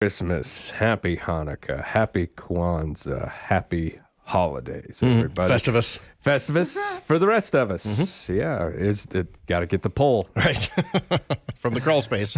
Christmas, happy Hanukkah, happy Kwanzaa, happy holidays, everybody. Festivus for the rest of us. Yeah, it's got to get the pull. Right. From the crawl space.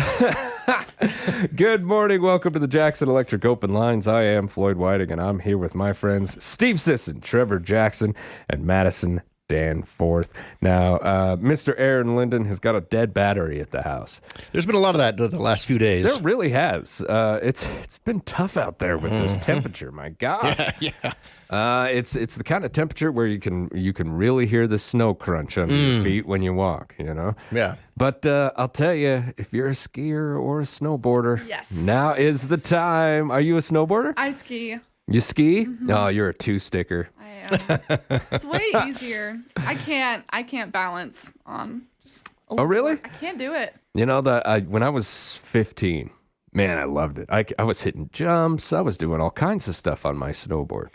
Good morning. Welcome to the Jackson Electric Open Lines. I am Floyd Whiting, and I'm here with my friends Steve Sisson, Trevor Jackson, and Madison Danforth. Now, Mr. Aaron Linden has got a dead battery at the house. There's been a lot of that the last few days. There really has. It's been tough out there with this temperature. My gosh. Yeah. It's the kind of temperature where you can really hear the snow crunch under your feet when you walk, you know? Yeah. But I'll tell you, if you're a skier or a snowboarder, yes, now is the time. Are you a snowboarder? I ski. You ski? Oh, you're a two-sticker. I am. It's way easier. I can't balance on just a Oh, really? I can't do it. You know, when I was 15, man, I loved it. I was hitting jumps. I was doing all kinds of stuff on my snowboard.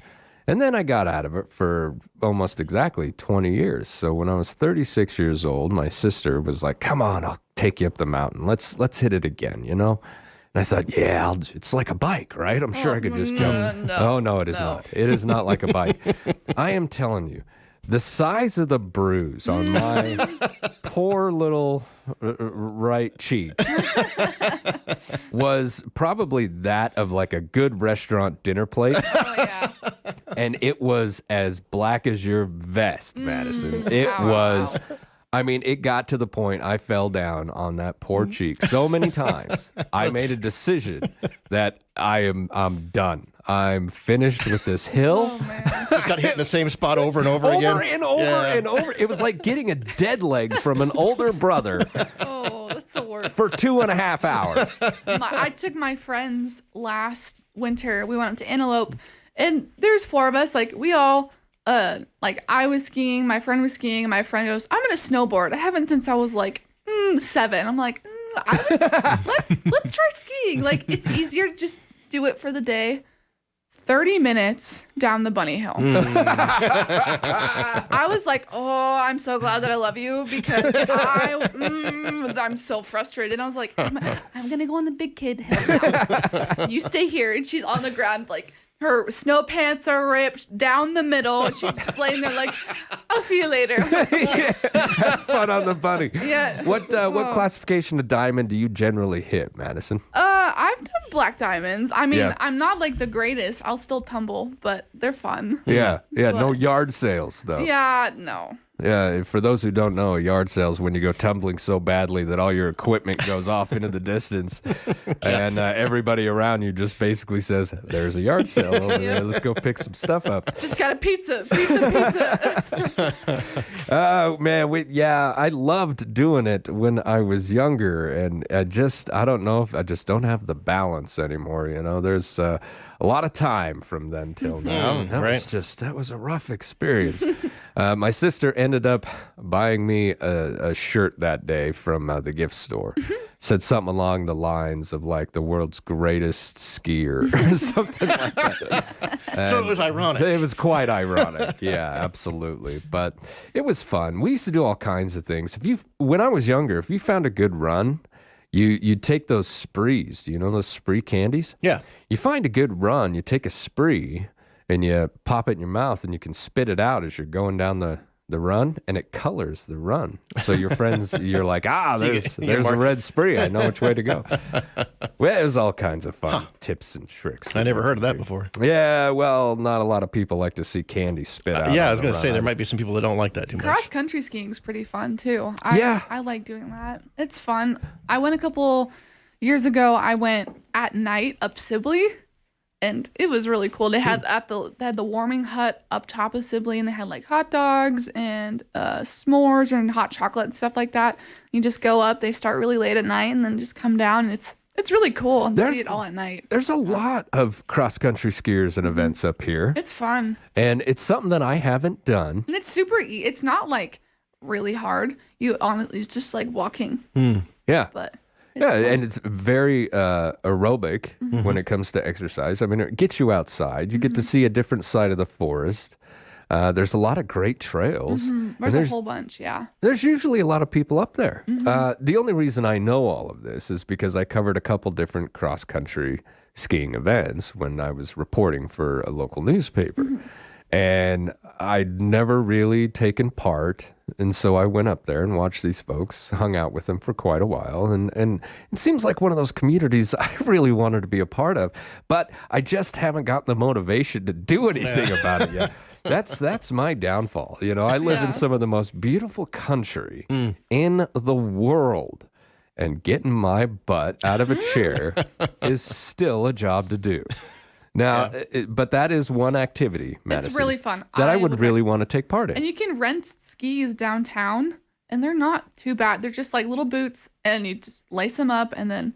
And then I got out of it for almost exactly 20 years. So when I was 36 years old, my sister was like, come on, I'll take you up the mountain. Let's hit it again, you know? And I thought, yeah, it's like a bike, right? I'm sure I could just jump. No, Oh, no, it is not. It is not like a bike. I am telling you, the size of the bruise on my poor little right cheek was probably that of like a good restaurant dinner plate. Oh yeah. And it was as black as your vest, Madison. It was, I mean, it got to the point I fell down on that poor cheek so many times. I made a decision that I'm done. I'm finished with this hill. Oh man. Just got hit in the same spot over and over again. Over and over and over. It was like getting a dead leg from an older brother Oh, that's the worst. for 2.5 hours. I took my friends last winter. We went up to Antelope, and there's 4 of us. Like we all, like I was skiing, my friend was skiing, and my friend goes, "I'm gonna snowboard. I haven't since I was like 7." I'm like, let's try skiing. Like it's easier to just do it for the day. 30 minutes down the bunny hill. I was like, oh, I'm so glad that I love you because I'm so frustrated. I was like, I'm going to go on the big kid hill now. You stay here. And she's on the ground, like her snow pants are ripped down the middle. And she's just laying there like, I'll see you later. Yeah, have fun on the bunny. Yeah. What classification of diamond do you generally hit, Madison? I've done black diamonds. I mean, Yeah. I'm not like the greatest. I'll still tumble, but they're fun. Yeah. No yard sales, though. Yeah, no. Yeah, for those who don't know, a yard sale is when you go tumbling so badly that all your equipment goes off into the distance, and everybody around you just basically says, "There's a yard sale over there. Let's go pick some stuff up." Just got a pizza. Oh man, I loved doing it when I was younger, and I don't know if I just don't have the balance anymore. You know, there's a lot of time from then till now. And that was a rough experience. My sister ended up buying me a shirt that day from the gift store. Said something along the lines of like the world's greatest skier or something like that. So it was ironic. It was quite ironic. Yeah, absolutely. But it was fun. We used to do all kinds of things. When I was younger, if you found a good run, you'd take those sprees. Do you know those spree candies? Yeah. You find a good run, you take a spree and you pop it in your mouth and you can spit it out as you're going down the run, and it colors the run. So your friends, you're like, there's a red spree. I know which way to go. Well, it was all kinds of fun tips and tricks. I never heard of that before. Yeah, well, not a lot of people like to see candy spit out. Yeah, I was going to say there might be some people that don't like that too much. Cross country skiing is pretty fun too. I like doing that. It's fun. I went a couple years ago. I went at night up Sibley. And it was really cool. They had they had the warming hut up top of Sibley, and they had like hot dogs and s'mores and hot chocolate and stuff like that. You just go up. They start really late at night, and then just come down. And it's really cool and see it all at night. There's a lot of cross country skiers and events up here. It's fun, and it's something that I haven't done. and it's super. It's not like really hard. It's just like walking. Yeah. But and it's very aerobic when it comes to exercise. I mean, it gets you outside. You get to see a different side of the forest. There's a lot of great trails. There's a whole bunch, yeah. There's usually a lot of people up there. The only reason I know all of this is because I covered a couple different cross-country skiing events when I was reporting for a local newspaper. And I'd never really taken part. And so I went up there and watched these folks, hung out with them for quite a while. And it seems like one of those communities I really wanted to be a part of. But I just haven't got the motivation to do anything about it yet. That's my downfall. You know, I live in some of the most beautiful country in the world. And getting my butt out of a chair is still a job to do. Now, but that is one activity, Madison. It's really fun. That I would really want to take part in. And you can rent skis downtown, and they're not too bad. They're just like little boots, and you just lace them up, and then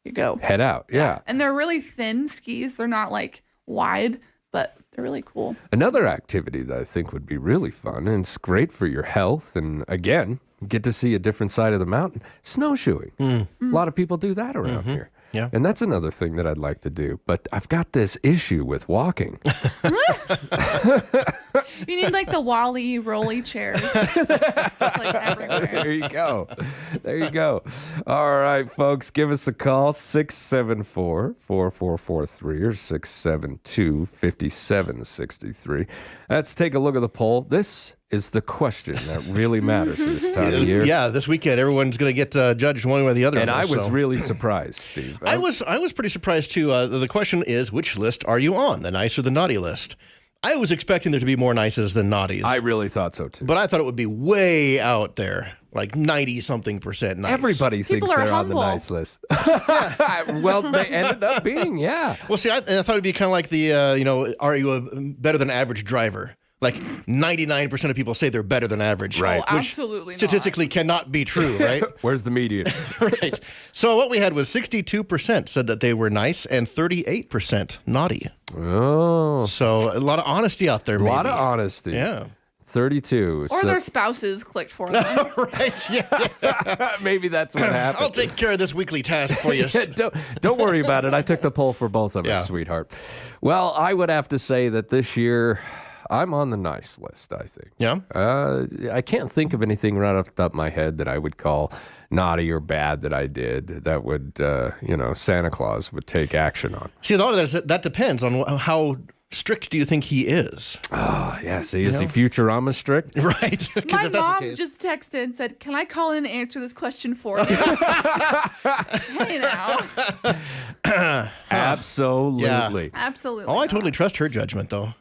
you go. Head out, yeah. And they're really thin skis. They're not like wide, but they're really cool. Another activity that I think would be really fun, and it's great for your health, and again, get to see a different side of the mountain, snowshoeing. A lot of people do that around here. Yeah. And that's another thing that I'd like to do. But I've got this issue with walking. You need like the Wally rolly chairs. Just like everywhere. There you go. There you go. All right, folks, give us a call, 674-4443 or 672-5763. Let's take a look at the poll. This is the question that really matters this time of year. Yeah, this weekend everyone's going to get judged one way or the other. And I was really surprised, Steve. I was pretty surprised too. The question is, which list are you on, the nice or the naughty list? I was expecting there to be more nices than naughties. I really thought so too. But I thought it would be way out there, like 90-something% nice. Everybody thinks are they're humble. on the nice list. Well, they ended up being, yeah. Well, see, I thought it'd be kind of like the, are you a better than average driver? Like 99% of people say they're better than average. Right. Oh, absolutely not. Statistically cannot be true, right? Where's the median? Right. So what we had was 62% said that they were nice and 38% naughty. Oh. So a lot of honesty out there, A lot of honesty. Yeah. 32. Or their spouses clicked for them. Right. Yeah. Maybe that's what happened. I'll take care of this weekly task for you. Don't worry about it. I took the poll for both of us, sweetheart. Well, I would have to say that this year I'm on the nice list, I think. Yeah? I can't think of anything right off the top of my head that I would call naughty or bad that I did that would, Santa Claus would take action on. See, a lot of that depends on how strict do you think he is? Oh, yeah. See, is he Futurama strict? Right. My mom just texted and said, "Can I call in and answer this question for you?" Hey now. Absolutely. Yeah. Absolutely. Oh, I not. totally trust her judgment, though.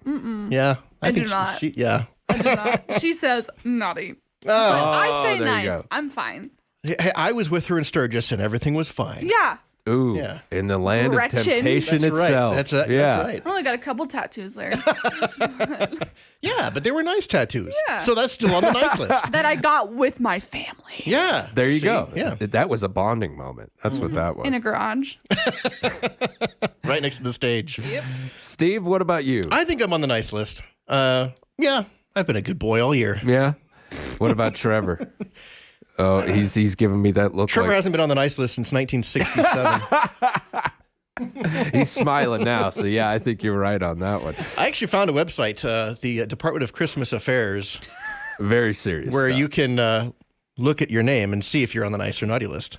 Yeah. I think do not. Yeah. I do not. She says naughty. Oh, I say there you nice. go. I'm fine. Hey, I was with her in Sturgis and everything was fine. Yeah. Ooh, Yeah. in the land Gretchen. of temptation That's itself. right. That's yeah. right. I only got a couple tattoos there Yeah, but they were nice tattoos. Yeah. So that's still on the nice list. that I got with my family Yeah. There you See? go. Yeah. That was a bonding moment. That's what that was. in a garage. Right next to the stage. Yep. Steve, what about you? I think I'm on the nice list. Yeah, I've been a good boy all year. Yeah. What about Trevor? Oh, he's giving me that look. Trevor like hasn't been on the nice list since 1967. he's smiling now. So yeah, I think you're right on that one. I actually found a website, the Department of Christmas Affairs, Very serious. where stuff. you can look at your name and see if you're on the nice or naughty list.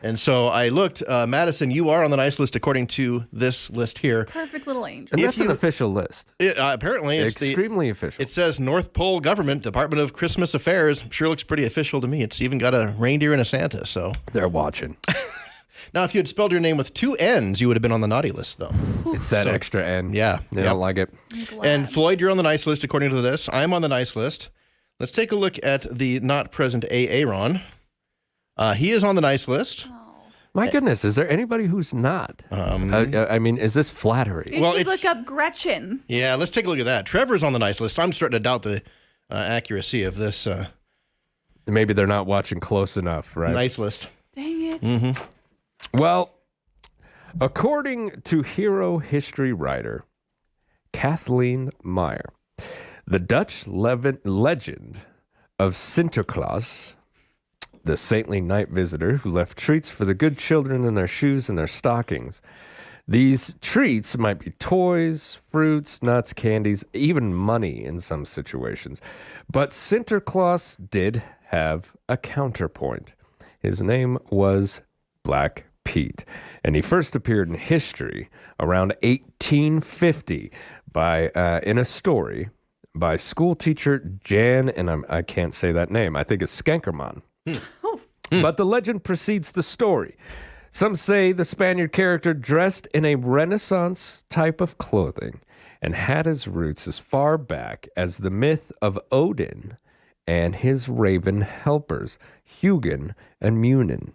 And so I looked, Madison, you are on the nice list according to this list here. Perfect little angel. And if that's an you- official list. Apparently, it's Extremely official. It says North Pole Government, Department of Christmas Affairs. Sure looks pretty official to me. It's even got a reindeer and a Santa. So They're watching. now, if you had spelled your name with two N's, you would have been on the naughty list, though. It's that extra N. Yeah. They Yep. don't like it. I'm glad. And Floyd, you're on the nice list according to this. I'm on the nice list. Let's take a look at the not present Aaron. He is on the nice list. My goodness, is there anybody who's not? I mean, is this flattery? You well, should it's- look up Gretchen. Yeah, let's take a look at that. Trevor's on the nice list. I'm starting to doubt the accuracy of this Maybe they're not watching close enough, right? nice list. Dang it. Mm-hmm. Well, according to hero history writer Kathleen Meyer, the Dutch legend of Sinterklaas, the saintly night visitor who left treats for the good children in their shoes and their stockings. These treats might be toys, fruits, nuts, candies, even money in some situations. But Sinterklaas did have a counterpoint. His name was Black Pete. Pete. And he first appeared in history around 1850 in a story by school teacher Jan, and I can't say that name. I think it's Skankerman. But the legend precedes the story. Some say the Spaniard character dressed in a Renaissance type of clothing and had his roots as far back as the myth of Odin and his raven helpers, Hugin and Munin.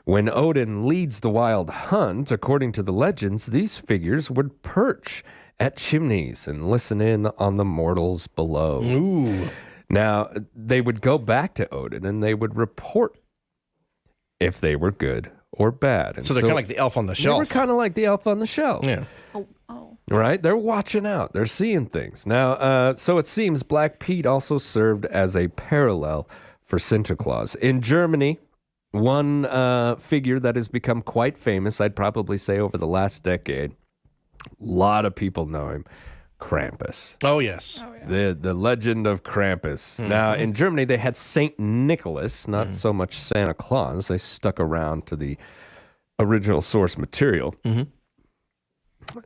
When Odin leads the wild hunt, according to the legends, these figures would perch at chimneys and listen in on the mortals below. Ooh. Now, they would go back to Odin and they would report if they were good or bad. And So they're kind of like the elf on the shelf. They were kind of like the elf on the shelf. Yeah. Oh. Right? They're watching out. They're seeing things. Now, so it seems Black Pete also served as a parallel for Santa Claus. In Germany, one figure that has become quite famous, I'd probably say over the last decade, a lot of people know him, Krampus. Oh, yes. Oh, yeah. The legend of Krampus. Now, in Germany, they had Saint Nicholas, not so much Santa Claus. They stuck around to the original source material.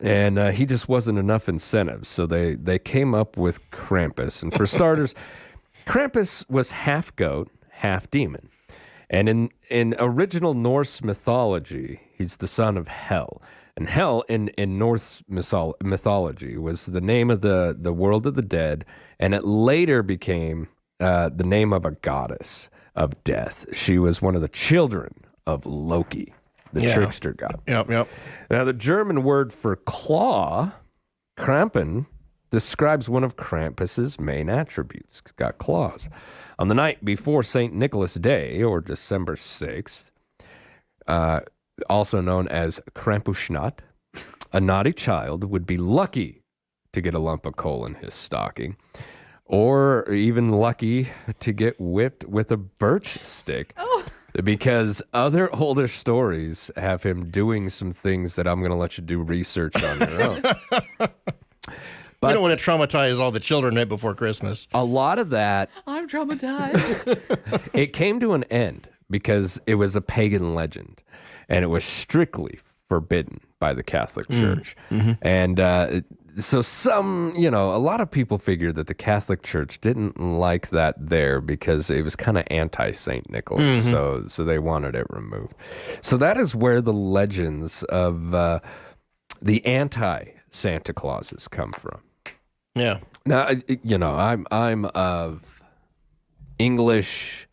And he just wasn't enough incentive. So they came up with Krampus. And for starters, Krampus was half goat, half demon. And in original Norse mythology, he's the son of Hel. And Hel in Norse mythology was the name of the world of the dead, and it later became the name of a goddess of death. She was one of the children of Loki, the trickster god. Yep. Now, the German word for claw, Krampen, describes one of Krampus's main attributes. It's got claws. On the night before St. Nicholas Day, or December 6th, also known as Krampusnacht, a naughty child would be lucky to get a lump of coal in his stocking, or even lucky to get whipped with a birch stick. Because other older stories have him doing some things that I'm going to let you do research on your own. We don't want to traumatize all the children right before Christmas. A lot of that, I'm traumatized. it came to an end because it was a pagan legend, and it was strictly forbidden by the Catholic Church. And so a lot of people figured that the Catholic Church didn't like that there because it was kind of anti-Saint Nicholas, so they wanted it removed. So that is where the legends of the anti-Santa Clauses come from. Yeah. Now, I'm of English,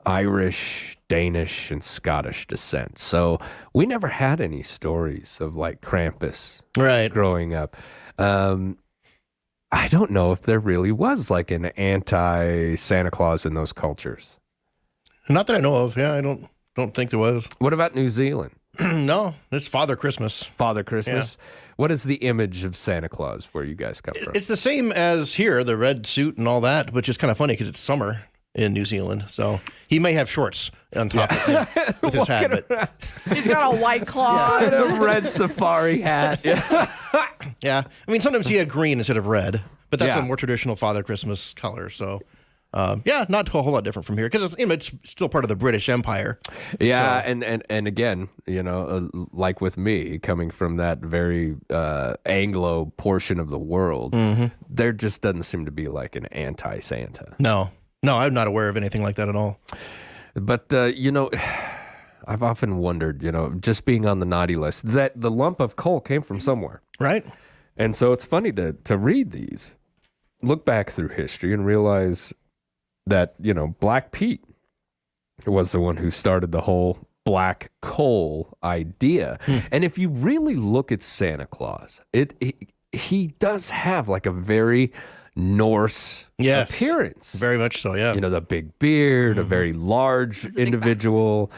Irish, Danish, and Scottish descent. So we never had any stories of like Krampus growing up. I don't know if there really was like an anti-Santa Claus in those cultures. Not that I know of. Yeah, I don't think there was. What about New Zealand? No, it's Father Christmas. Father Christmas? Yeah. What is the image of Santa Claus where you guys come from? It's the same as here, the red suit and all that, which is kind of funny because it's summer in New Zealand. So he may have shorts on top of him with his hat. But He's got a white claw. And a red safari hat. Yeah. I mean, sometimes he had green instead of red, but that's a more traditional Father Christmas color. So not a whole lot different from here because it's still part of the British Empire. Yeah, so. and again, like with me, coming from that very Anglo portion of the world, there just doesn't seem to be like an anti-Santa. No, I'm not aware of anything like that at all. But, I've often wondered, just being on the naughty list, that the lump of coal came from somewhere. Right. And so it's funny to read these, look back through history and realize that, Black Pete was the one who started the whole black coal idea. And if you really look at Santa Claus, he does have like a very Norse appearance. Very much so, yeah. The big beard, a very large individual.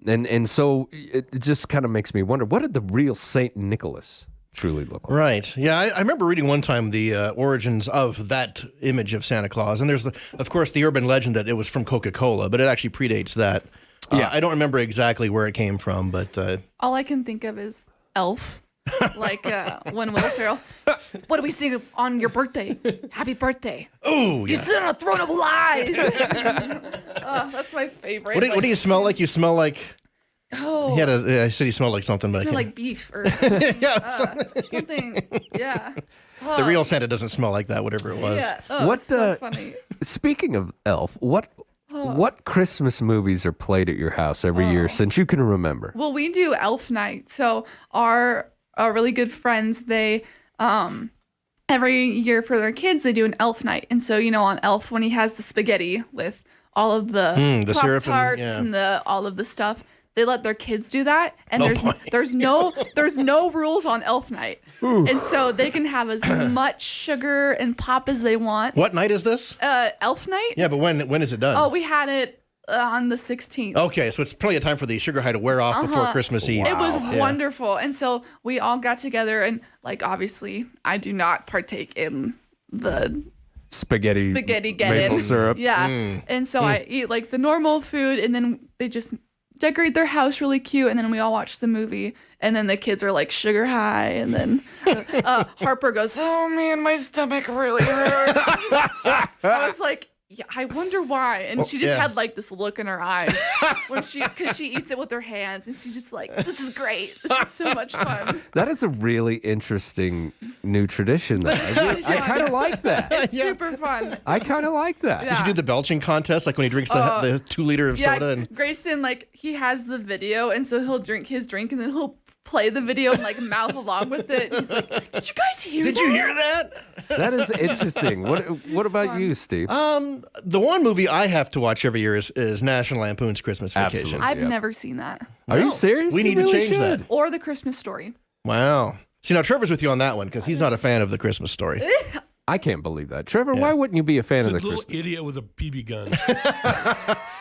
And so it just kind of makes me wonder, what did the real Saint Nicholas truly look like? Right. Yeah, I remember reading one time the origins of that image of Santa Claus. And there's, of course, the urban legend that it was from Coca-Cola, but it actually predates that. I don't remember exactly where it came from, but... all I can think of is Elf. Like when Will Ferrell, what do we sing on your birthday? Happy birthday. Oh, yeah. You sit on a throne of lies. That's my favorite. What do you smell like? You smell like... Oh, I said he smelled like something, but I smell can't. like beef or something. Yeah. The real Santa doesn't smell like that, whatever it was. Yeah. Oh, What, so funny. Speaking of Elf, what Christmas movies are played at your house every year since you can remember? Well, we do Elf Night. So our really good friends, they every year for their kids, they do an Elf Night. And so, on Elf, when he has the spaghetti with all of the syrup Pop-Tarts and all of the stuff, they let their kids do that. And boy. there's no rules on Elf Night. And so they can have as much sugar and pop as they want. What night is this? Elf Night? Yeah, but when is it done? Oh, we had it on the 16th. Okay, so it's plenty of time for the sugar high to wear off before Christmas Eve. It was wonderful. And so we all got together and obviously I do not partake in the Spaghetti maple syrup. Yeah. And so I eat the normal food and then they just decorate their house really cute and then we all watch the movie and then the kids are sugar high and then Harper goes, "Oh man, my stomach really hurts." I was like, yeah, I wonder why. And she just had this look in her eyes because she eats it with her hands and she's just this is great. This is so much fun. That is a really interesting new tradition. Though. I kind of like that. It's super fun. I kind of like that. Yeah. Did you do the belching contest, when he drinks the 2 liter of soda? And Grayson, he has the video and so he'll drink his drink and then he'll play the video and mouth along with it. He's like, "Did you guys hear that? Did you hear that? That is interesting. What about you, Steve? The one movie I have to watch every year is National Lampoon's Christmas Vacation. Absolutely. I've never seen that. Are you serious? We You need to really change should. that. Or The Christmas Story. Wow. See, now Trevor's with you on that one because he's not a fan of the Christmas Story. I can't believe that. Trevor, why wouldn't you be a fan of the Little Christmas? idiot with a BB gun.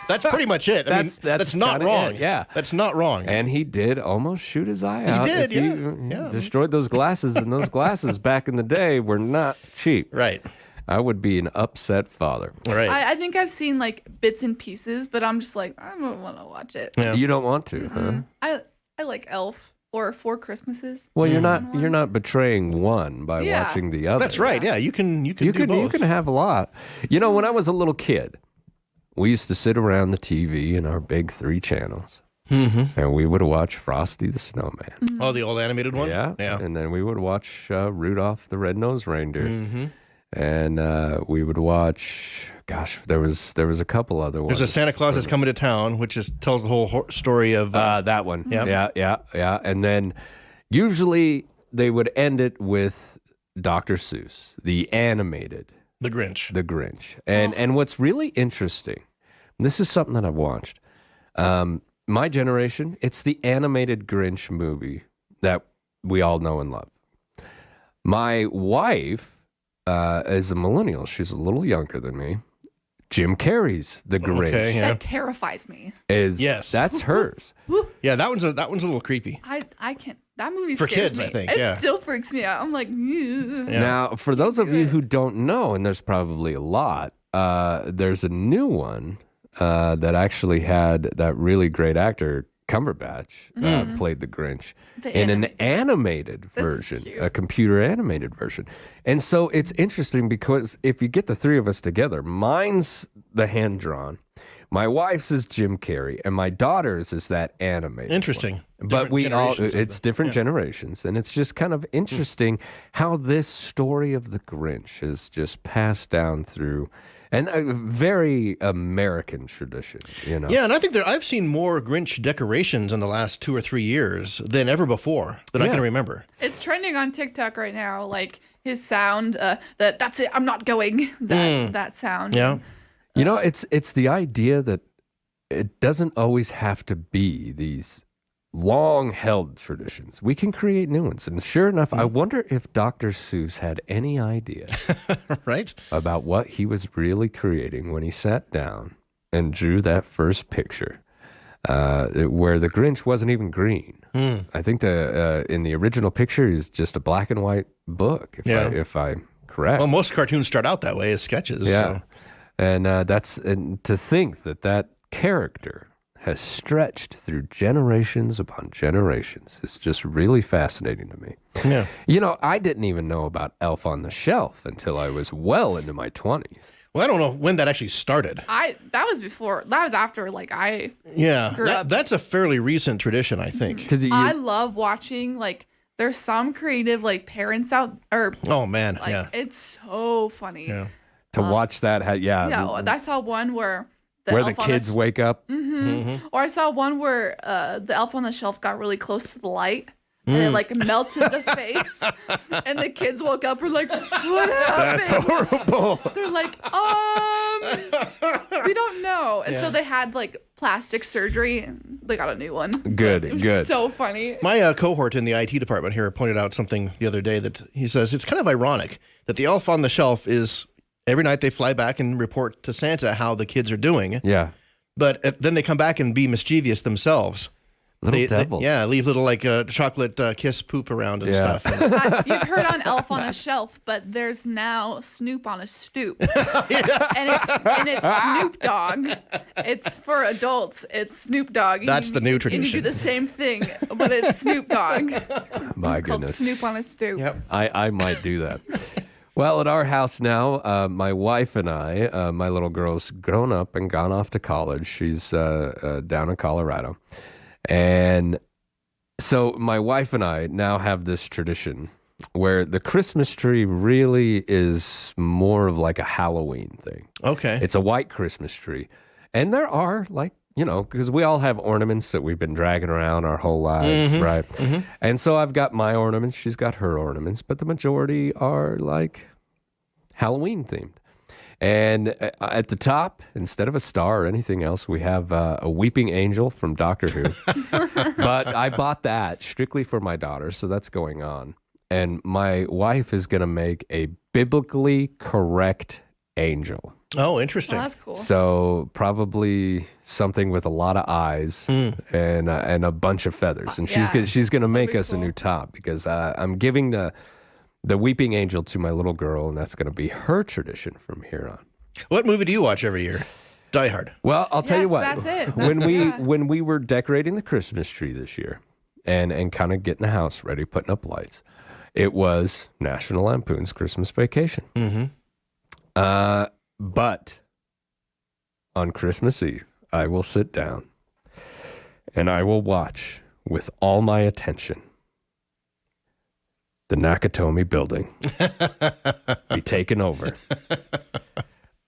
That's pretty much it. I mean, that's not kinda wrong. it, yeah. That's not wrong. And he did almost shoot his eye out. did, if yeah. destroyed those glasses, and those glasses back in the day were not cheap. Right. I would be an upset father. Right. I think I've seen bits and pieces, but I'm just I don't want to watch it. Yeah. You don't want to, huh? I like Elf or Four Christmases. Well, you're not betraying one by Yeah. watching the other. That's right. Yeah, you can do both. You can have a lot. When I was a little kid, we used to sit around the TV in our big 3 channels, and we would watch Frosty the Snowman. Oh, the old animated one? Yeah, and then we would watch Rudolph the Red-Nosed Reindeer, and we would watch. Gosh, there was a couple other ones. There's a Santa Claus is coming to town, which tells the whole story of. That one. Yeah. And then usually they would end it with Dr. Seuss, the animated. The Grinch. The Grinch. And what's really interesting, this is something that I've watched. My generation, it's the animated Grinch movie that we all know and love. My wife is a millennial. She's a little younger than me. Jim Carrey's The Grinch Okay, yeah. That terrifies me. That's hers. Yeah, that one's a little creepy. I can't. That movie For scares kids, me. I think, It yeah. still freaks me out. I'm like, "Ugh." Yeah. Now, for those of you who don't know, and there's probably a lot, there's a new one that actually had that really great actor, Cumberbatch, played the Grinch in an animated version, cute. a computer animated version. And so it's interesting because if you get the 3 of us together, mine's the hand drawn, my wife's is Jim Carrey, and my daughter's is that animated. Interesting. But it's different generations, and it's just kind of interesting how this story of the Grinch is just passed down through, and a very American tradition, Yeah, and I think I've seen more Grinch decorations in the last 2 or 3 years than ever before that I can remember. It's trending on TikTok right now. His sound, that's it. I'm not going. That sound. Yeah. It's the idea that it doesn't always have to be these long-held traditions. We can create new ones. And sure enough, I wonder if Dr. Seuss had any idea Right? about what he was really creating when he sat down and drew that first picture, where the Grinch wasn't even green. I think in the original picture is just a black and white book, if I'm correct. Well, most cartoons start out that way as sketches. Yeah. So. And and to think that character has stretched through generations upon generations is just really fascinating to me. Yeah. I didn't even know about Elf on the Shelf until I was well into my 20s. Well, I don't know when that actually started. That was after like I Yeah, grew up. that's a fairly recent tradition, I think. Because I love watching like there's some creative like parents out or Oh man, like yeah. it's so funny. Yeah. to watch that, Yeah, I saw one where where the elf on kids wake up. or I saw one where the elf on the shelf got really close to the light and it like melted the face, and the kids woke up and were like, "What happened?" That's horrible. They're like, we don't know. And so they had like plastic surgery and they got a new one. Good, It was good. so funny. My cohort in the IT department here pointed out something the other day that he says it's kind of ironic that the elf on the shelf is every night they fly back and report to Santa how the kids are doing, Yeah. but then they come back and be mischievous themselves. Little devils. Leave little like chocolate kiss poop around and Yeah. stuff. You've heard on Elf on a Shelf, but there's now Snoop on a Stoop. and it's Snoop Dogg. It's for adults. It's Snoop Dogg. That's the new And you tradition. do the same thing, but it's Snoop Dogg. My It's called goodness. Snoop on a Stoop. Yep. I might do that. Well, at our house now, my wife and I, my little girl's grown up and gone off to college. She's down in Colorado. And so my wife and I now have this tradition where the Christmas tree really is more of like a Halloween thing. Okay. It's a white Christmas tree. And there are like, because we all have ornaments that we've been dragging around our whole lives, right? And so I've got my ornaments, she's got her ornaments, but the majority are like Halloween themed. And at the top, instead of a star or anything else, we have a weeping angel from Doctor Who. But I bought that strictly for my daughter, so that's going on. And my wife is going to make a biblically correct angel. Oh, interesting. Oh, that's cool. So probably something with a lot of eyes and a bunch of feathers. And Yeah. she's gonna make be us a cool. new top because I'm giving the weeping angel to my little girl, and that's gonna be her tradition from here on. What movie do you watch every year? Die Hard. Well, I'll tell you Yes, what. that's it. When we were decorating the Christmas tree this year, and kind of getting the house ready, putting up lights, it was National Lampoon's Christmas Vacation. But on Christmas Eve, I will sit down and I will watch with all my attention the Nakatomi building be taken over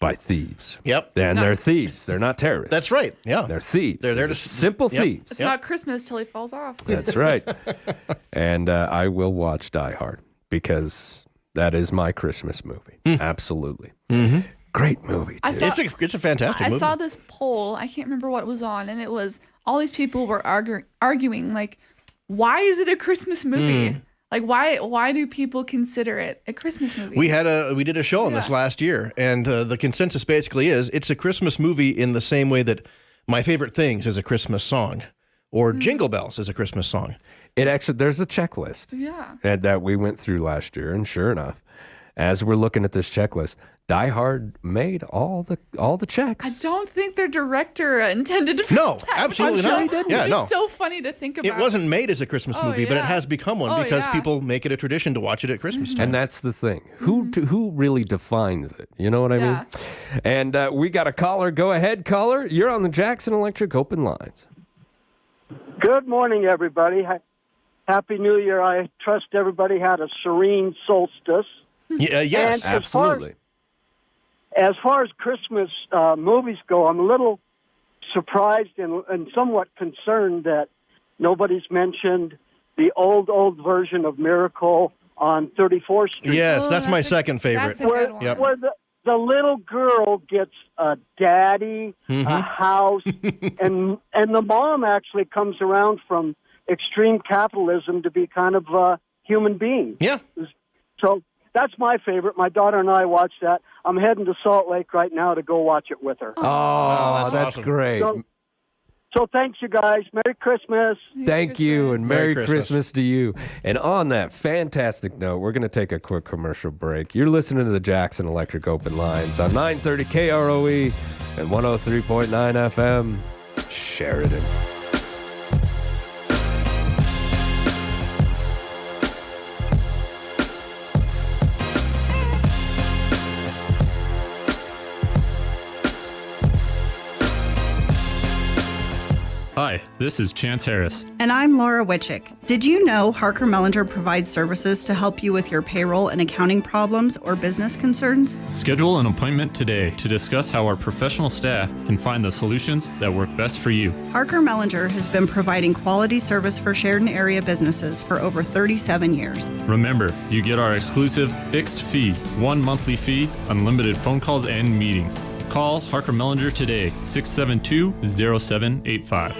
by thieves. Yep. And they're thieves. They're not terrorists. That's right. Yeah. They're thieves. They're there to just simple Yep. thieves. It's not Christmas till he falls off. That's right. And I will watch Die Hard because that is my Christmas movie. Absolutely. Great movie, I too. saw- It's a fantastic I movie. saw this poll. I can't remember what it was on, and it was all these people were arguing like, why is it a Christmas movie? Like, why do people consider it a Christmas movie? We did a show on this Yeah. last year, and the consensus basically is it's a Christmas movie in the same way that My Favorite Things is a Christmas song, or Jingle Bells is a Christmas song. It actually, there's a checklist yeah. that we went through last year, and sure enough, as we're looking at this checklist, Die Hard made all the checks. I don't think their director intended for No, that. absolutely I'm sure not. he didn't. Yeah, It's no. just so funny to think about. It wasn't made as a Christmas Oh, movie, but it yeah. has become one Oh, because yeah. people make it a tradition to watch it at Christmas time. And that's the thing. Who really defines it? You know what I mean? And we got a caller. Go ahead, caller. You're on the Jackson Electric Open Lines. Good morning, everybody. Happy New Year. I trust everybody had a serene solstice. Yeah, yes. And- Absolutely. As far as Christmas movies go, I'm a little surprised and somewhat concerned that nobody's mentioned the old version of Miracle on 34th Street. Yes, Oh, that's my second favorite. That's a good one. Yep. Where the little girl gets a daddy, a house, and the mom actually comes around from extreme capitalism to be kind of a human being. Yeah. So that's my favorite. My daughter and I watched that. I'm heading to Salt Lake right now to go watch it with her. Oh, that's awesome. great. So thanks, you guys. Merry Christmas. Thank you, and Merry Merry Christmas. Christmas to you. And on that fantastic note, we're going to take a quick commercial break. You're listening to the Jackson Electric Open Lines on 930 KROE and 103.9 FM, Sheridan. Hi, this is Chance Harris. And I'm Laura Witchick. Did you know Harker Mellinger provides services to help you with your payroll and accounting problems or business concerns? Schedule an appointment today to discuss how our professional staff can find the solutions that work best for you. Harker Mellinger has been providing quality service for Sheridan area businesses for over 37 years. Remember, you get our exclusive fixed fee, 1 monthly fee, unlimited phone calls and meetings. Call Harker Mellinger today, 672-0785.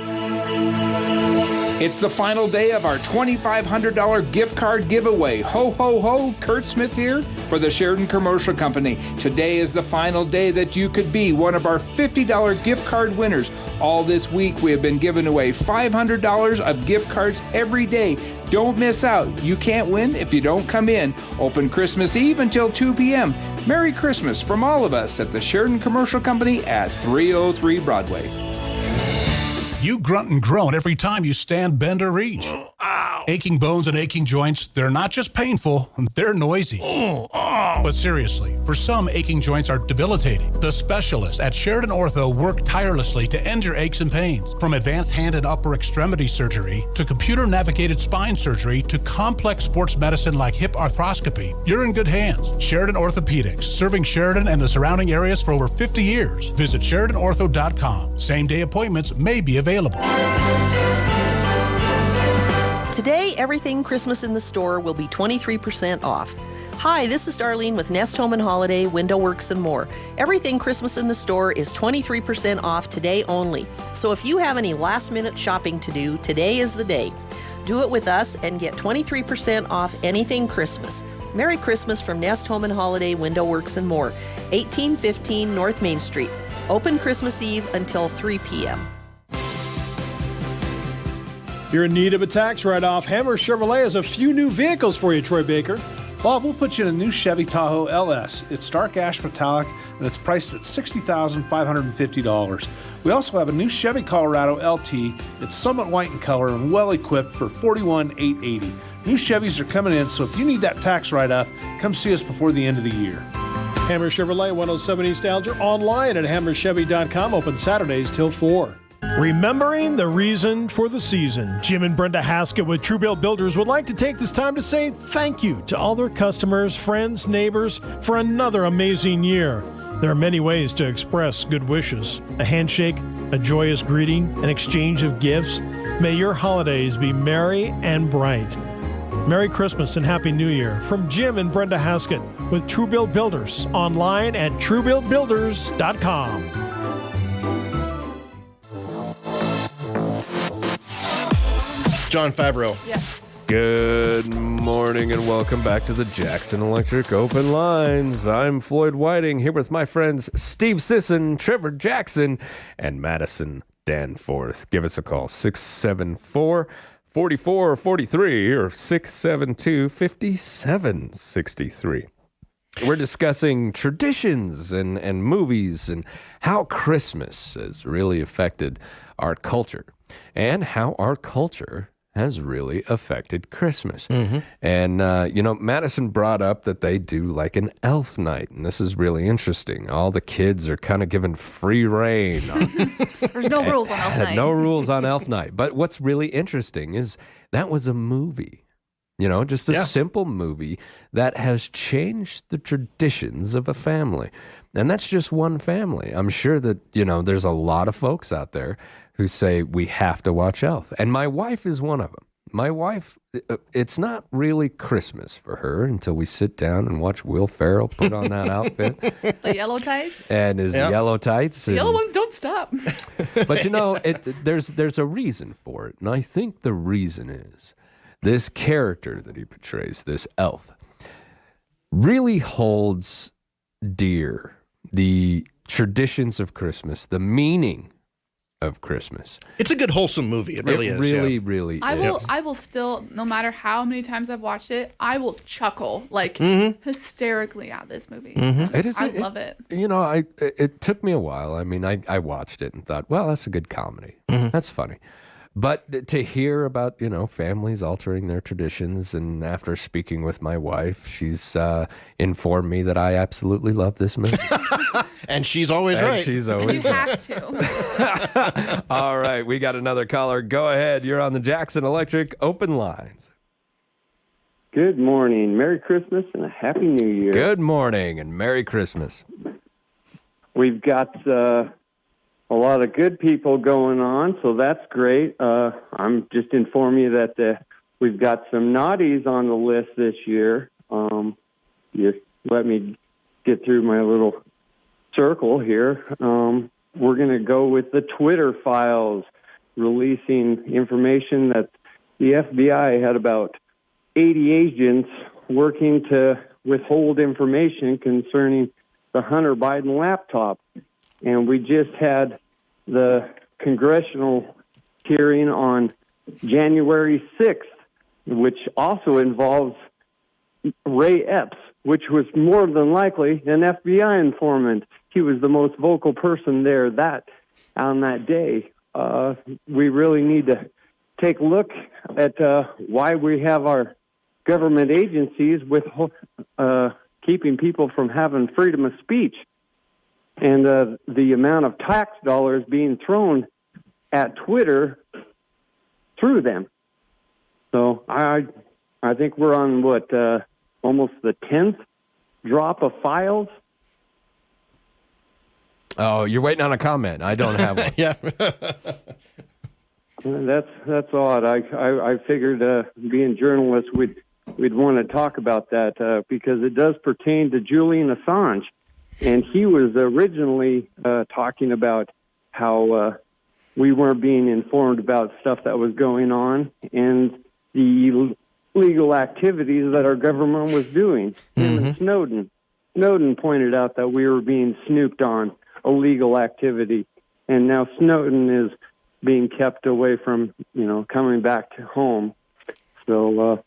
It's the final day of our $2,500 gift card giveaway. Ho, ho, ho, Kurt Smith here for the Sheridan Commercial Company. Today is the final day that you could be one of our $50 gift card winners. All this week we have been giving away $500 of gift cards every day. Don't miss out. You can't win if you don't come in. Open Christmas Eve until 2 p.m. Merry Christmas from all of us at the Sheridan Commercial Company at 303 Broadway. You grunt and groan every time you stand, bend, or reach. Ow. Aching bones and aching joints, they're not just painful, they're noisy. But seriously, for some, aching joints are debilitating. The specialists at Sheridan Ortho work tirelessly to end your aches and pains. From advanced hand and upper extremity surgery, to computer-navigated spine surgery, to complex sports medicine like hip arthroscopy, you're in good hands. Sheridan Orthopedics, serving Sheridan and the surrounding areas for over 50 years. Visit SheridanOrtho.com. Same-day appointments may be available. Today, everything Christmas in the store will be 23% off. Hi, this is Darlene with Nest Home and Holiday, Window Works, and more. Everything Christmas in the store is 23% off today only. So if you have any last-minute shopping to do, today is the day. Do it with us and get 23% off anything Christmas. Merry Christmas from Nest Home and Holiday, Window Works, and more. 1815 North Main Street. Open Christmas Eve until 3 p.m. If you're in need of a tax write-off, Hammer Chevrolet has a few new vehicles for you, Troy Baker. Bob, we'll put you in a new Chevy Tahoe LS. It's dark ash metallic, and it's priced at $60,550. We also have a new Chevy Colorado LT. It's somewhat white in color and well-equipped for $41,880. New Chevys are coming in, so if you need that tax write-off, come see us before the end of the year. Hammer Chevrolet, 107 East Alger, online at hammerchevy.com, open Saturdays till 4. Remembering the reason for the season, Jim and Brenda Haskett with Truebill Builders would like to take this time to say thank you to all their customers, friends, neighbors for another amazing year. There are many ways to express good wishes. A handshake, a joyous greeting, an exchange of gifts. May your holidays be merry and bright. Merry Christmas and Happy New Year from Jim and Brenda Haskett with Truebill Builders, online at truebillbuilders.com. John Favreau. Yes. Good morning and welcome back to the Jackson Electric Open Lines. I'm Floyd Whiting here with my friends Steve Sisson, Trevor Jackson, and Madison Danforth. Give us a call, 674-4443 or 672-5763. We're discussing traditions and movies and how Christmas has really affected our culture and how our culture has really affected Christmas. Mm-hmm. And, Madison brought up that they do like an elf night, and this is really interesting. All the kids are kind of given free reign. There's no rules on elf night. No rules on elf night. But what's really interesting is that was a movie. Just a simple movie that has changed the traditions of a family. And that's just one family. I'm sure that, there's a lot of folks out there who say we have to watch Elf. And my wife is one of them. My wife, it's not really Christmas for her until we sit down and watch Will Ferrell put on that outfit. The yellow tights. And his yellow tights. The yellow ones don't stop. But, there's a reason for it. And I think the reason is this character that he portrays, this elf, really holds dear the traditions of Christmas, the meaning of Christmas. It's a good, wholesome movie. It really is. Really is. I will still, no matter how many times I've watched it, I will chuckle hysterically at this movie. Mm-hmm. I love it. It took me a while. I mean, I watched it and thought, well, that's a good comedy. Mm-hmm. That's funny. But to hear about, families altering their traditions, and after speaking with my wife, she's informed me that I absolutely love this movie. And she's always right. She's And always you right. have to. All right, we got another caller. Go ahead. You're on the Jackson Electric Open Lines. Good morning. Merry Christmas and a Happy New Year. Good morning and Merry Christmas. We've got a lot of good people going on, so that's great. I'm just informing you that we've got some naughties on the list this year. You let me get through my little circle here. We're going to go with the Twitter files, releasing information that the FBI had about 80 agents working to withhold information concerning the Hunter Biden laptop. And we just had the congressional hearing on January 6th, which also involves Ray Epps, which was more than likely an FBI informant. He was the most vocal person there on that day. We really need to take a look at why we have our government agencies with keeping people from having freedom of speech, and the amount of tax dollars being thrown at Twitter through them. So I think we're on almost the 10th drop of files. Oh, you're waiting on a comment. I don't have one. Yeah. That's odd. I figured being journalists we'd want to talk about that because it does pertain to Julian Assange. And he was originally talking about how we weren't being informed about stuff that was going on and the illegal activities that our government was doing. Him and Snowden pointed out that we were being snooped on illegal activity. And now Snowden is being kept away from, coming back to home. So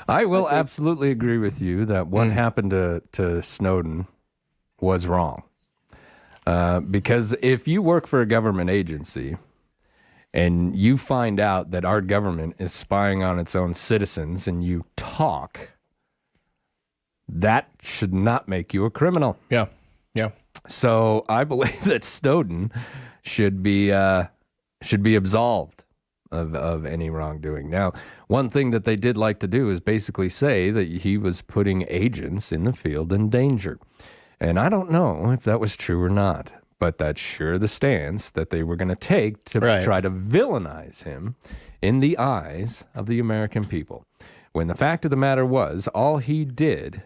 I will absolutely agree with you that what happened to Snowden was wrong. Because if you work for a government agency and you find out that our government is spying on its own citizens and you talk, that should not make you a criminal. Yeah. Yeah. So I believe that Snowden should be absolved of any wrongdoing. Now, one thing that they did like to do is basically say that he was putting agents in the field in danger. And I don't know if that was true or not, but that's sure the stance that they were going to take to try to villainize him in the eyes of the American people. When the fact of the matter was, all he did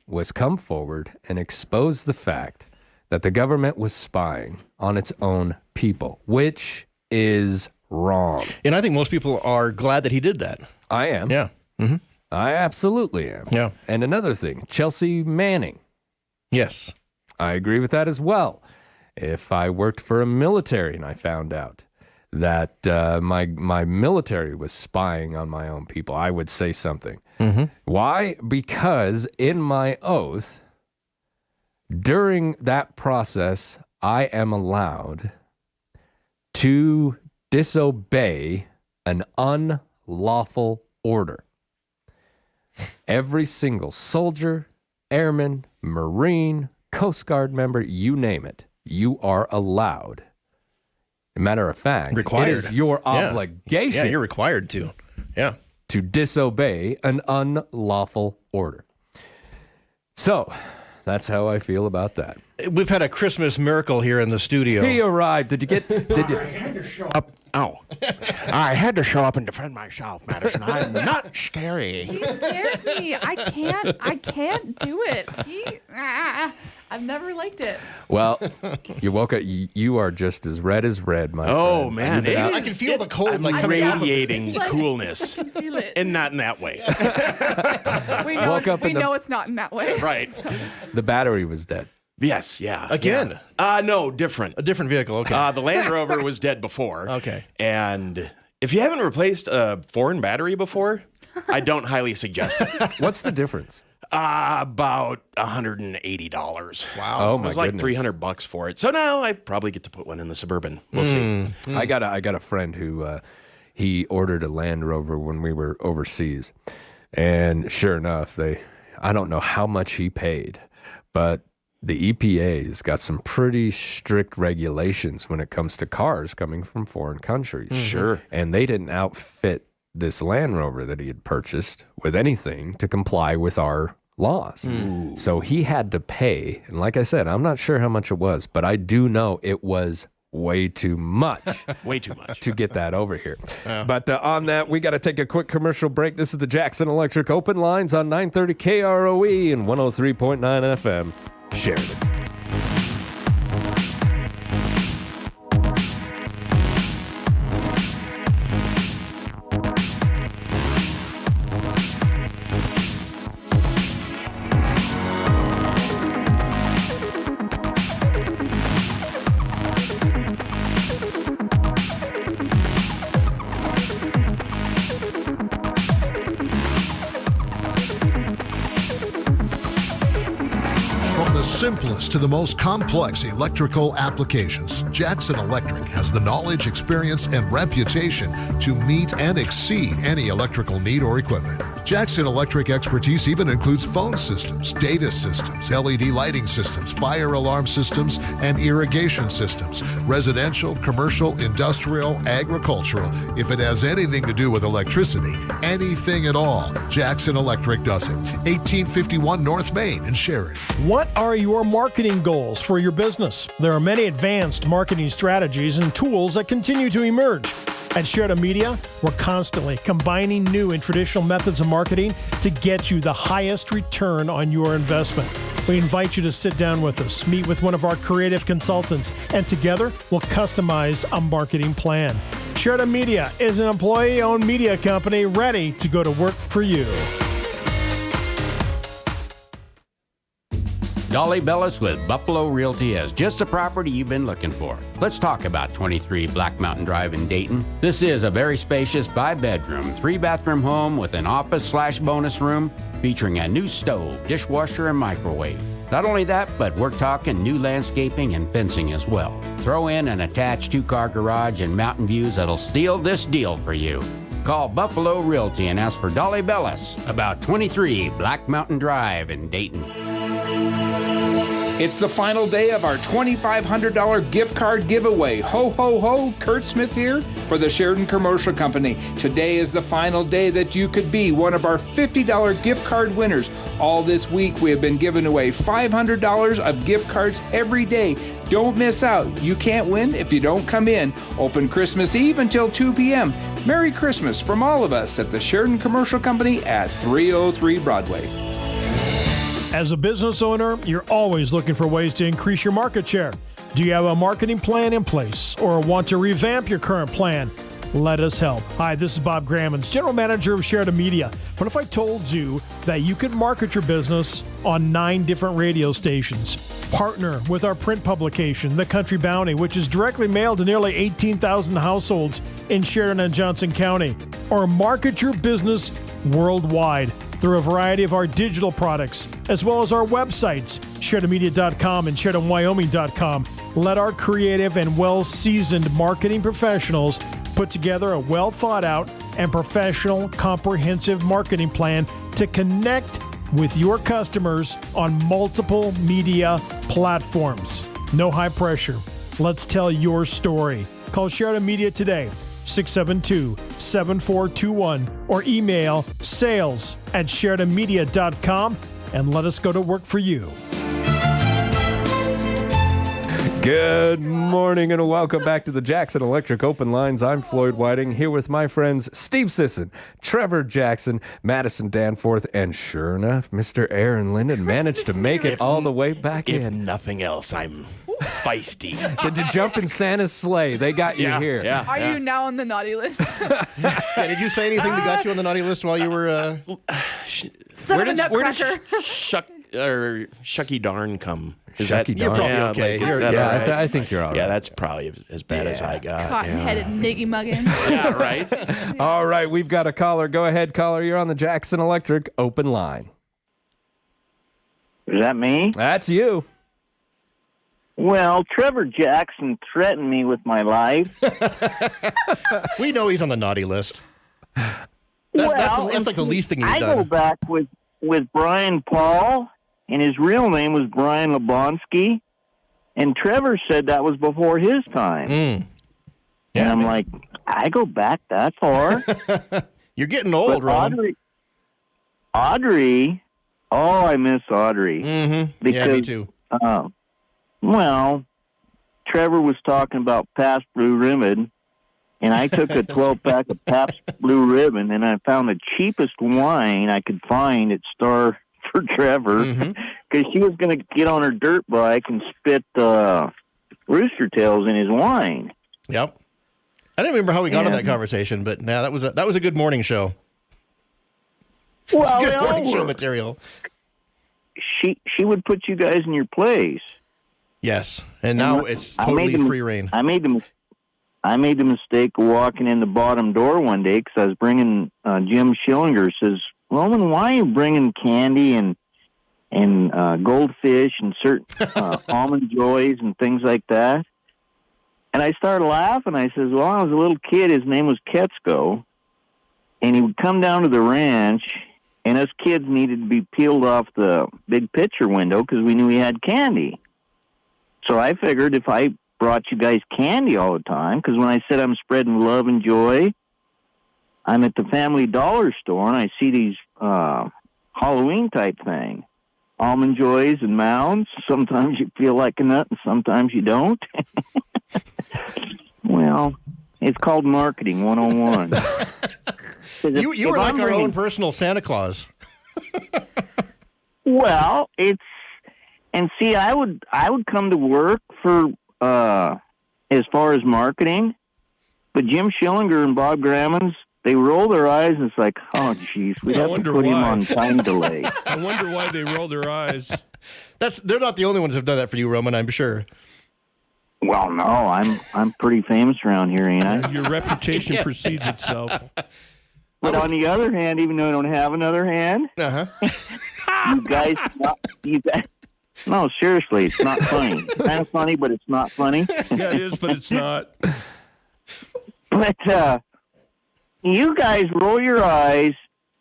was come forward and expose the fact that the government was spying on its own people, which is wrong. And I think most people are glad that he did that. I am. Yeah. Mm-hmm. I absolutely am. Yeah. And another thing, Chelsea Manning. Yes. I agree with that as well. If I worked for a military and I found out that my military was spying on my own people, I would say something. Mm-hmm. Why? Because in my oath, during that process, I am allowed to disobey an unlawful order. Every single soldier, airman, Marine, Coast Guard member, you name it, you are allowed. As a matter of fact, required. It is your obligation. Yeah, you're required to. Yeah. To disobey an unlawful order. So, that's how I feel about that. We've had a Christmas miracle here in the studio. He arrived. Did you? I had to show up. Oh, I had to show up and defend myself, Madison. I'm not scary. He scares me. I can't do it. I've never liked it. Well, you woke up. You are just as red as red, my friend. Oh man, I can feel the cold I'm radiating Like, coolness, I can feel it. and not in that way. We know it's not in that way. Right. So. The battery was dead. Yes, yeah. Again? Yeah. No, different. A different vehicle, okay. The Land Rover was dead before. Okay. And if you haven't replaced a foreign battery before, I don't highly suggest it. What's the difference? About $180. Wow. Oh It my was like goodness. $300 for it. So now I probably get to put one in the Suburban. We'll see. I got a friend who he ordered a Land Rover when we were overseas, and sure enough, I don't know how much he paid, but the EPA's got some pretty strict regulations when it comes to cars coming from foreign countries. Sure. And they didn't outfit this Land Rover that he had purchased with anything to comply with our laws. So he had to pay. And like I said, I'm not sure how much it was, but I do know it was way too much. Way too much. To get that over here. But on that, we got to take a quick commercial break. This is the Jackson Electric Open Lines on 930 KROE and 103.9 FM. Sheridan. Simplest to the most complex electrical applications, Jackson Electric has the knowledge, experience, and reputation to meet and exceed any electrical need or equipment. Jackson Electric expertise even includes phone systems, data systems, LED lighting systems, fire alarm systems, and irrigation systems, residential, commercial, industrial, agricultural. If it has anything to do with electricity, anything at all, Jackson Electric does it. 1851 North Main in Sheridan. What are your marketing goals for your business? There are many advanced marketing strategies and tools that continue to emerge. At Sheridan Media, we're constantly combining new and traditional methods of marketing to get you the highest return on your investment. We invite you to sit down with us, meet with one of our creative consultants, and together we'll customize a marketing plan. Sheridan Media is an employee-owned media company ready to go to work for you. Dolly Bellis with Buffalo Realty has just the property you've been looking for. Let's talk about 23 Black Mountain Drive in Dayton. This is a very spacious 5-bedroom, 3-bathroom home with an office/bonus room featuring a new stove, dishwasher, and microwave. Not only that, but we're talking new landscaping and fencing as well. Throw in an attached 2-car garage and mountain views that'll steal this deal for you. Call Buffalo Realty and ask for Dolly Bellis about 23 Black Mountain Drive in Dayton. It's the final day of our $2,500 gift card giveaway. Ho, ho, ho, Kurt Smith here for the Sheridan Commercial Company. Today is the final day that you could be one of our $50 gift card winners. All this week we have been giving away $500 of gift cards every day. Don't miss out. You can't win if you don't come in. Open Christmas Eve until 2 p.m. Merry Christmas from all of us at the Sheridan Commercial Company at 303 Broadway. As a business owner, you're always looking for ways to increase your market share. Do you have a marketing plan in place or want to revamp your current plan? Let us help. Hi, this is Bob Grammons, General Manager of Sheridan Media. What if I told you that you could market your business on 9 different radio stations? Partner with our print publication, The Country Bounty, which is directly mailed to nearly 18,000 households in Sheridan and Johnson County. Or market your business worldwide through a variety of our digital products, as well as our websites, SheridanMedia.com and SheridanWyoming.com. Let our creative and well-seasoned marketing professionals put together a well-thought-out and professional, comprehensive marketing plan to connect with your customers on multiple media platforms. No high pressure. Let's tell your story. Call Sheridan Media today, 672-7421, or email sales@SheridanMedia.com and let us go to work for you. Good morning and welcome back to the Jackson Electric Open Lines. I'm Floyd Whiting here with my friends Steve Sisson, Trevor Jackson, Madison Danforth, and sure enough, Mr. Aaron Linden managed to make it all the way back in. If nothing else, I'm feisty. Did you jump in Santa's sleigh? They got you here. Yeah, Are you now on the naughty list? Did you say anything that got you on the naughty list while you were? Son of a nutcracker. Shucky Darn come? Shucky Darn. You're probably okay. I think you're all right. Yeah, that's probably as bad as I got. Cotton-headed niggy muggin. Yeah, right. All right, we've got a caller. Go ahead, caller. You're on the Jackson Electric Open Line. Is that me? That's you. Well, Trevor Jackson threatened me with my life. We know he's on the naughty list. That's like the least thing he's done. I go back with Brian Paul, and his real name was Brian Lebonsky, and Trevor said that was before his time. Yeah, and I'm like, I go back that far? You're getting old, Ron. Audrey, oh, I miss Audrey. Mm-hmm. Because, yeah, me too. Well, Trevor was talking about Pabst Blue Ribbon, and I took a 12-pack of Pabst Blue Ribbon, and I found the cheapest wine I could find at Star for Trevor, because she was going to get on her dirt bike and spit rooster tails in his wine. Yep. I didn't remember how we got on that conversation, but now that was a good morning show. Well, good morning show material. She would put you guys in your place. Yes, and now it's totally free reign. I made the mistake of walking in the bottom door one day because I was bringing Jim Schillinger. Says, Roman, why are you bringing candy and goldfish and certain almond joys and things like that? And I started laughing. I says, well, I was a little kid. His name was Ketsko, and he would come down to the ranch, and us kids needed to be peeled off the big picture window because we knew he had candy. So I figured if I brought you guys candy all the time, because when I said I'm spreading love and joy, I'm at the Family Dollar store, and I see these Halloween-type thing. Almond Joys and Mounds. Sometimes you feel like a nut, and sometimes you don't. Well, it's called marketing 101. You were like our own personal Santa Claus. Well, and see, I would come to work for as far as marketing, but Jim Schillinger and Bob Grammons, they roll their eyes and it's like, oh, geez, we have to put him on time delay. I wonder why they roll their eyes. They're not the only ones who've done that for you, Roman, I'm sure. Well, no, I'm pretty famous around here, ain't I? Your reputation precedes itself. But on the other hand, even though I don't have another hand, you guys, no, seriously, it's not funny. It's kind of funny, but it's not funny. Yeah, it is, but it's not. But you guys roll your eyes,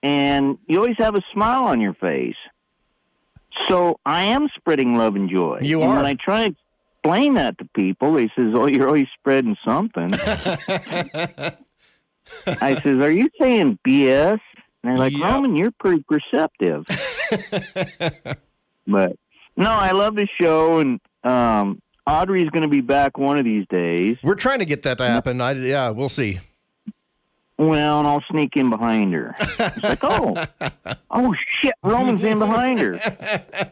and you always have a smile on your face. So I am spreading love and joy. You and are. When I try to explain that to people, they says, "Oh, you're always spreading something." I says, "Are you saying BS?" And they're like, Yep. "Roman, you're pretty perceptive." But no, I love the show, and Audrey's going to be back one of these days. We're trying to get that to happen. Yeah, we'll see. Well, and I'll sneak in behind her. It's like, oh shit, Roman's in behind her.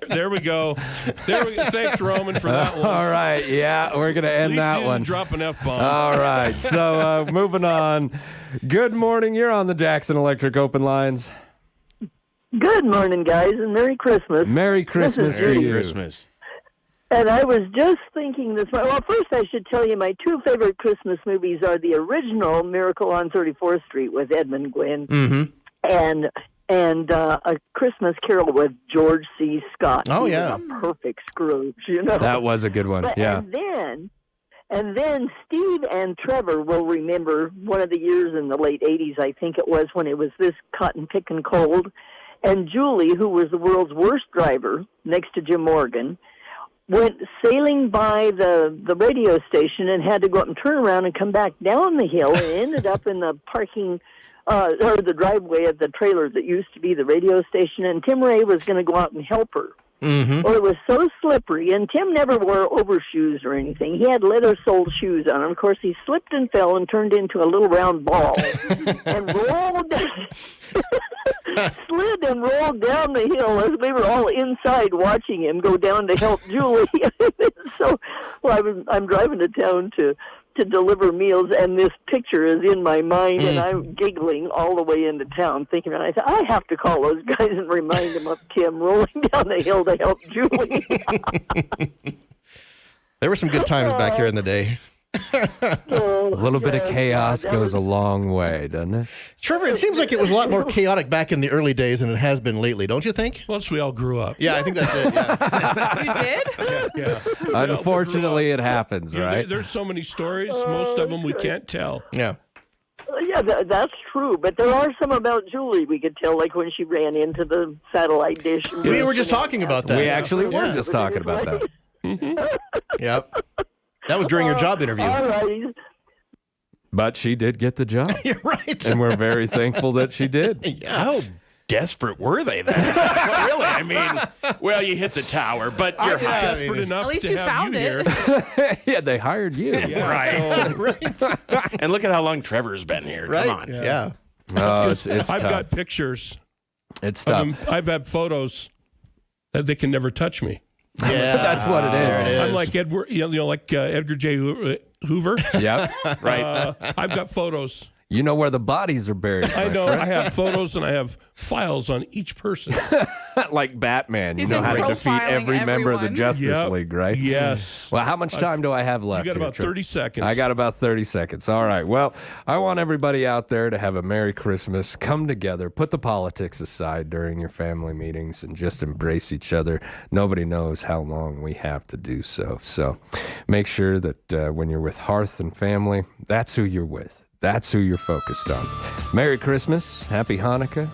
There we go. Thanks, Roman, for that one. All right, yeah, we're gonna end that one. Drop an F-bomb. All right, so moving on. Good morning. You're on the Jackson Electric Open Lines. Good morning, guys, and Merry Christmas. Merry Christmas to you. Christmas. And I was just thinking this morning. Well, first I should tell you my two favorite Christmas movies are the original Miracle on 34th Street with Edmund Gwynn and A Christmas Carol with George C. Scott. Oh, He yeah. was a perfect Scrooge, you know. That was a good one. But- Yeah. And then Steve and Trevor will remember one of the years in the late 80s, I think it was, when it was this cotton picking cold. And Julie, who was the world's worst driver next to Jim Morgan, went sailing by the radio station and had to go up and turn around and come back down the hill and ended up in the parking or the driveway of the trailer that used to be the radio station. And Tim Ray was going to go out and help her. Well, it was so slippery, and Tim never wore overshoes or anything. He had leather-soled shoes on. And of course, he slipped and fell and turned into a little round ball and rolled slid and rolled down the hill as we were all inside watching him go down to help Julie. So, I'm driving to town to deliver meals, and this picture is in my mind, and I'm giggling all the way into town, thinking, I thought, I have to call those guys and remind them of Tim rolling down the hill to help Julie. There were some good times back here in the day. A little bit of chaos goes a long way, doesn't it? Trevor, it seems like it was a lot more chaotic back in the early days than it has been lately, don't you think? Once we all grew up. Yeah, I think that's it. Yeah. You did? Yeah. Unfortunately, it happens, right? There's so many stories. Most of them we can't tell. Yeah. Yeah, that's true. But there are some about Julie we could tell, like when she ran into the satellite dish. We were just talking about that. We actually were just talking about that. Yep. That was during your job interview. All right. But she did get the job. You're right. And we're very thankful that she did. Yeah. How desperate were they then? Well, really, I mean, well, you hit the tower, but you're desperate enough At least to you have found you it. here. Yeah, they hired you. right. And look at how long Trevor's been here. Right. Come on. Yeah. Oh, it's I've tough. got pictures. It's tough. I've had photos that they can never touch me. Yeah. That's what it is. There I'm like Edward, like Edgar J. Hoover. Yep. Right. I've got photos. You know where the bodies are buried. I know. I have photos and I have files on each person. Like Batman. He's You know been how to defeat profiling every member of the everyone. Justice Yep. League, right? Yes. Well, how much time do I have left? You got here, about Trevor? 30 seconds. I got about 30 seconds. All right. Well, I want everybody out there to have a Merry Christmas. Come together. Put the politics aside during your family meetings and just embrace each other. Nobody knows how long we have to do so. So make sure that when you're with hearth and family, that's who you're with. That's who you're focused on. Merry Christmas. Happy Hanukkah.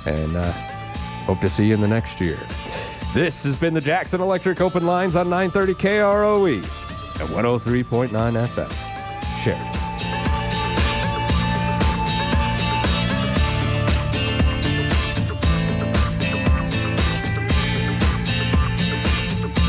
And hope to see you in the next year. This has been the Jackson Electric Open Lines on 930 KROE at 103.9 FM. Sheridan.